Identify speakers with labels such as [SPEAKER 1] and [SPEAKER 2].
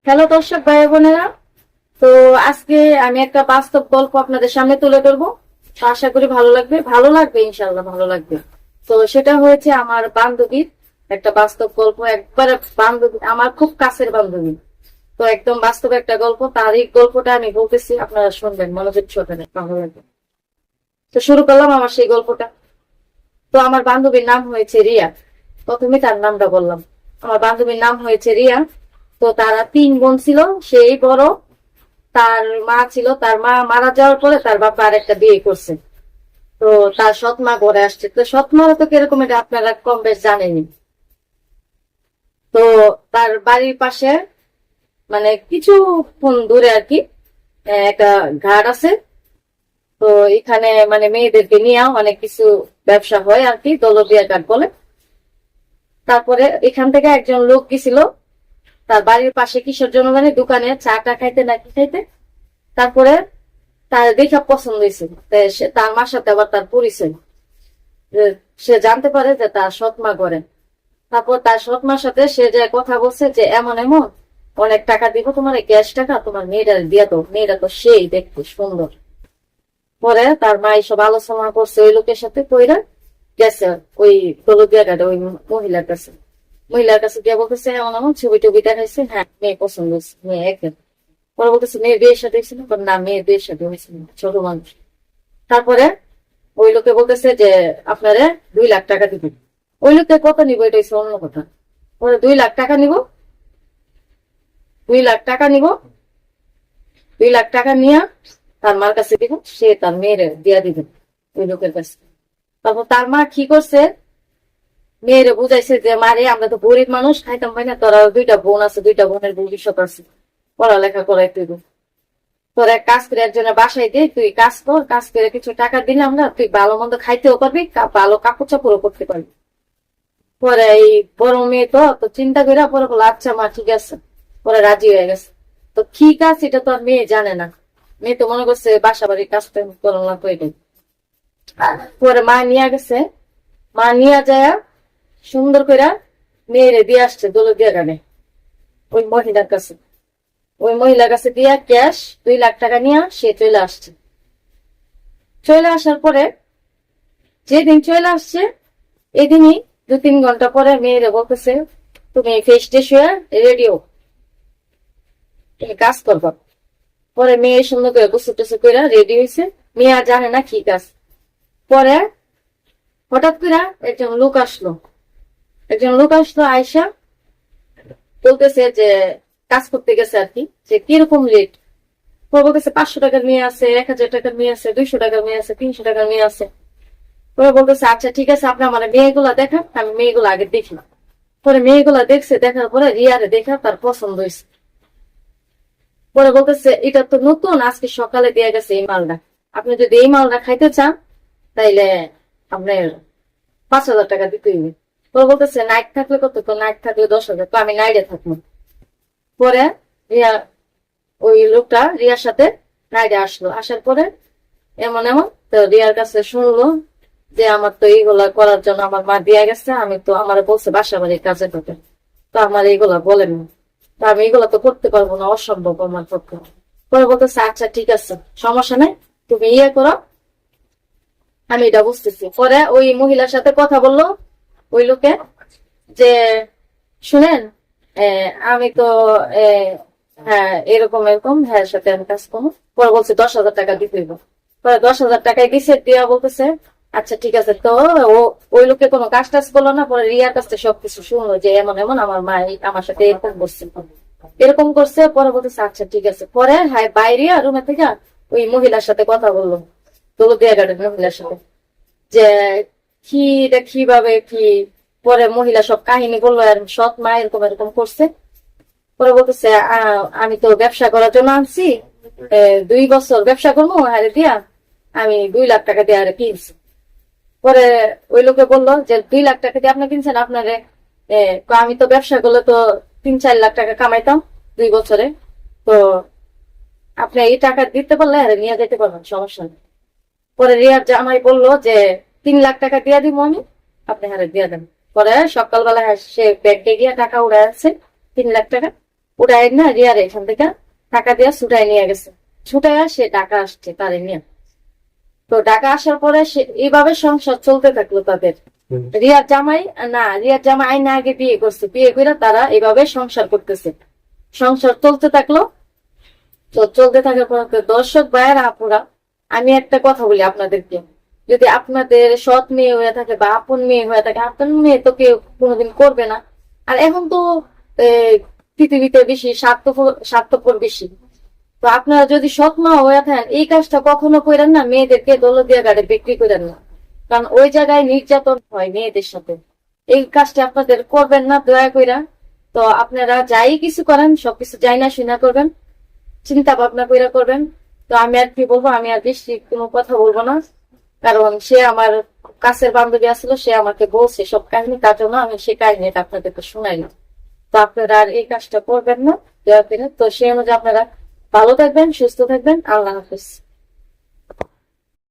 [SPEAKER 1] Hello দর্শক ভাই বোনেরা। তো আজকে আমি একটা বাস্তব গল্প আপনাদের সামনে তুলে ধরবো। তো আশা করি ভালো লাগবে ইনশাল্লাহ ভালো লাগবে। তো সেটা হয়েছে আমার বান্ধবীর একটা বাস্তব গল্প, একবারে বান্ধবী, আমার খুব কাছের বান্ধবী। তো একদম বাস্তব একটা গল্প, তার এই গল্পটা আমি বলতেছি, আপনারা শুনবেন মনোযোগ সহকারে, ভালো লাগবে। তো শুরু করলাম আমার সেই গল্পটা। তো আমার বান্ধবীর নাম হয়েছে রিয়া। প্রথমে তার নামটা বললাম। আমার বান্ধবীর নাম হয়েছে রিয়া। তো তারা 3 বোন ছিল, সেই বড়। তার মা ছিল, তার মা মারা যাওয়ার পরে তার বাবা আর একটা বিয়ে করছে। তো তার সৎ মা ঘরে আসছে। তো সৎ মারা তো কিরকম এটা আপনারা কম বেশ জানেনি। তো তার বাড়ির পাশে, মানে কিছুক্ষণ দূরে আর কি, একটা ঘাট আছে। তো এখানে মানে মেয়েদেরকে নিয়ে অনেক কিছু ব্যবসা হয় আর কি, দৌলতদিয়া ঘাট বলে। তারপরে এখান থেকে একজন লোক গেছিল তার বাড়ির পাশে কিসের জন্য জানি দোকানে চাটা খাইতে নাকি খাইতে। তারপরে তার দেখা পছন্দ হয়েছে, তার মার সাথে আবার তার পরিচয়। সে জানতে পারে যে তার সৎ মা করে। তারপর তার সৎ মার সাথে সে যে কথা বলছে যে এমন এমন অনেক টাকা দিব, তোমার ক্যাশ টাকা তোমার মেয়েটা দিয়ে দাও, মেয়েটা তো সেই দেখতে সুন্দর। পরে তার মা এইসব আলোচনা করছে ওই লোকের সাথে, কইরা গেছে ওই দৌলতদিয়া ঘাটে ওই মহিলার কাছে গিয়ে বলতেছে এমন এমন ছবি টবি দেখাইছে, হ্যাঁ মেয়ে পছন্দ হয়েছে, মেয়ে একদম। পরে বলতেছে মেয়ের বিয়ের সাথে হয়েছিল, না মেয়ের বিয়ের সাথে হয়েছিল, ছোট মানুষ। তারপরে ওই লোকে বলতেছে যে আপনারে 2 লাখ টাকা দিবেন। ওই লোককে কত নিব এটা হচ্ছে অন্য কথা। পরে 2 লাখ টাকা নিব, 2 লাখ টাকা নিব, 2 লাখ টাকা নিয়ে তার মার কাছে দিব, সে তার মেয়ের দিয়া দিবে ওই লোকের কাছে। তারপর তার মা কি করছে, মেয়েরে বুঝাইছে যে মারে আমরা তো গরিব মানুষ, খাইতাম পাই না, তোরা 2টা বোন আছে, 2টা বোনের ভবিষ্যৎ আছে, পড়ালেখা করাই তুই। তোর এক কাজ করে একজনের বাসায় দিয়ে তুই কাজ কর, কাজ করে কিছু টাকা দিলে আমরা তুই ভালো মন্দ খাইতেও পারবি, ভালো কাপড় চাপড়ও করতে পারবি। পরে এই বড় মেয়ে তো তো চিন্তা করে পরে বলো আচ্ছা মা ঠিক আছে, পরে রাজি হয়ে গেছে। তো কি কাজ এটা তো আর মেয়ে জানে না, মেয়ে তো মনে করছে বাসা বাড়ির কাজটা করো না তো এটাই। পরে মা নিয়ে গেছে, মা নিয়ে যায় সুন্দর করে মেয়েরে দিয়ে আসছে দৌলতদিয়া গানে ওই মহিলার কাছে। ওই মহিলার কাছে দিয়া ক্যাশ 2 লাখ টাকা নিয়ে সে চলে আসছে। চলে আসার পরে যেদিন চলে আসছে এদিনই 2-3 ঘন্টা পরে মেয়েরে বলতেছে তুমি ফ্রেশ ট্রেশ হয়ে রেডিও, তুমি কাজ করবো। পরে মেয়ে সুন্দর করে গোসল টোসল করে রেডি হয়েছে, মেয়ে আর জানে না কি কাজ। পরে হঠাৎ করে একজন লোক আসলো আয়সা বলতেছে যে কাজ করতে গেছে আর কি, যে কিরকম রেট। বলতেছে 500 টাকার মেয়ে আছে, 1000 টাকার মেয়ে আছে, 200 টাকার মেয়ে আছে, 300 টাকার মেয়ে আছে। পরে বলতেছে আচ্ছা ঠিক আছে আপনি আমার মেয়েগুলা দেখান, আমি মেয়েগুলো আগে দেখি। পরে মেয়েগুলা দেখছে, দেখার পরে রিয়ারে দেখা তার পছন্দ হয়েছে। পরে বলতেছে এটা তো নতুন, আজকে সকালে দিয়ে গেছে এই মালটা, আপনি যদি এই মালটা খাইতে চান তাইলে আপনার 5,000 টাকা দিতে হইবে। পরে বলতেছে নাইট থাকলে কত, তো নাইট থাকলে 10,000, তো আমি নাইটে থাকবো। পরে রিয়া, ওই লোকটা রিয়ার সাথে নাইটে আসলো, আসার পরে এমন এমন তো রিয়ার কাছে শুনলো যে আমার তো এইগুলা করার জন্য আমার মা দিয়ে গেছে, আমি তো আমার বলছে বাসা বাড়ির কাজে করতে, তো আমার এইগুলা বলেন, তো আমি এগুলা তো করতে পারবো না, অসম্ভব আমার পক্ষে। পরে বলতেছে আচ্ছা ঠিক আছে সমস্যা নাই, তুমি ইয়ে করো, আমি এটা বুঝতেছি। পরে ওই মহিলার সাথে কথা বললো ওই লোকে যে শুনেন, আমি তো হ্যাঁ এরকম এরকম হ্যাঁ সাথে আমি কাজ করবো। পরে বলছে 10,000 টাকা দিতে হইব। পরে 10,000 টাকায় দিছে, দিয়া বলতেছে আচ্ছা ঠিক আছে। তো ও ওই লোকে কোনো কাজ টাজ করলো না, পরে রিয়ার কাছে সবকিছু শুনলো যে এমন এমন আমার মা আমার সাথে এরকম করছে। পরে বলতেছে আচ্ছা ঠিক আছে। পরে হ্যাঁ বাইরে রুমে থেকে ওই মহিলার সাথে কথা বললো, দৌলতদিয়া ঘাটের মহিলার সাথে, যে কি এটা কিভাবে কি। পরে মহিলা সব কাহিনী বললো, আর সৎ মা এরকম এরকম করছে। পরে বলতেছে আমি তো ব্যবসা করার জন্য আনছি, 2 বছর ব্যবসা করবো হারে দিয়া আমি 2 লাখ টাকা দিয়ে আরে কিনছি। পরে ওই লোকে বললো যে 2 লাখ টাকা দিয়ে আপনি কিনছেন, আপনারে আমি তো ব্যবসা করলে তো 3-4 লাখ টাকা কামাইতাম 2 বছরে, তো আপনি এই টাকা দিতে পারলে আরে নিয়ে যেতে পারবেন, সমস্যা নেই। পরে রিয়ার জামাই বললো যে 3 লাখ টাকা দিয়ে দিব আমি, আপনি হারে দিয়ে দেন। পরে সকালবেলা সে ব্যাংকে গিয়ে টাকা উড়ে আছে 3 লাখ টাকা। উঠায় না রিয়ার এখান থেকে টাকা দিয়ে ছুটাই নিয়ে গেছে। ছুটাইয়া সে টাকা আসছে তারে নিয়ে। তো টাকা আসার পরে সে এইভাবে সংসার চলতে থাকলো তাদের। রিয়ার জামাই আইনা আগে বিয়ে করছে, বিয়ে করে তারা এইভাবে সংসার করতেছে। সংসার চলতে থাকলো। তো চলতে থাকার পর দর্শক ভাইয়েরা আপুরা, আমি একটা কথা বলি আপনাদেরকে, যদি আপনাদের সৎ মেয়ে হয়ে থাকে বা আপন মেয়ে হয়ে থাকে, আপন মেয়ে তো কেউ কোনোদিন করবে না। আর এখন তো পৃথিবীতে বেশি স্বার্থপর বেশি। তো আপনারা যদি সৎ মা হয়ে থাকেন, এই কাজটা কখনো করেন না, মেয়েদেরকে দৌলতদিয়া ঘাটে বিক্রি করেন না। কারণ ওই জায়গায় নির্যাতন হয় মেয়েদের সাথে। এই কাজটা আপনাদের করবেন না দয়া কইরা। তো আপনারা যাই কিছু করেন সবকিছু যাই না শুনা করবেন, চিন্তা ভাবনা কইরা করবেন। তো আমি আর কি বলবো, আমি আর বেশি কোনো কথা বলবো না, কারণ সে আমার কাছের বান্ধবী আসলো, সে আমাকে বলছে সব কাহিনী, তার জন্য আমি সেই কাহিনীটা আপনাদেরকে শোনাইলাম। তো আপনারা আর এই কাজটা করবেন না দয়া করে। তো সেই অনুযায়ী আপনারা ভালো থাকবেন, সুস্থ থাকবেন। আল্লাহ হাফিজ।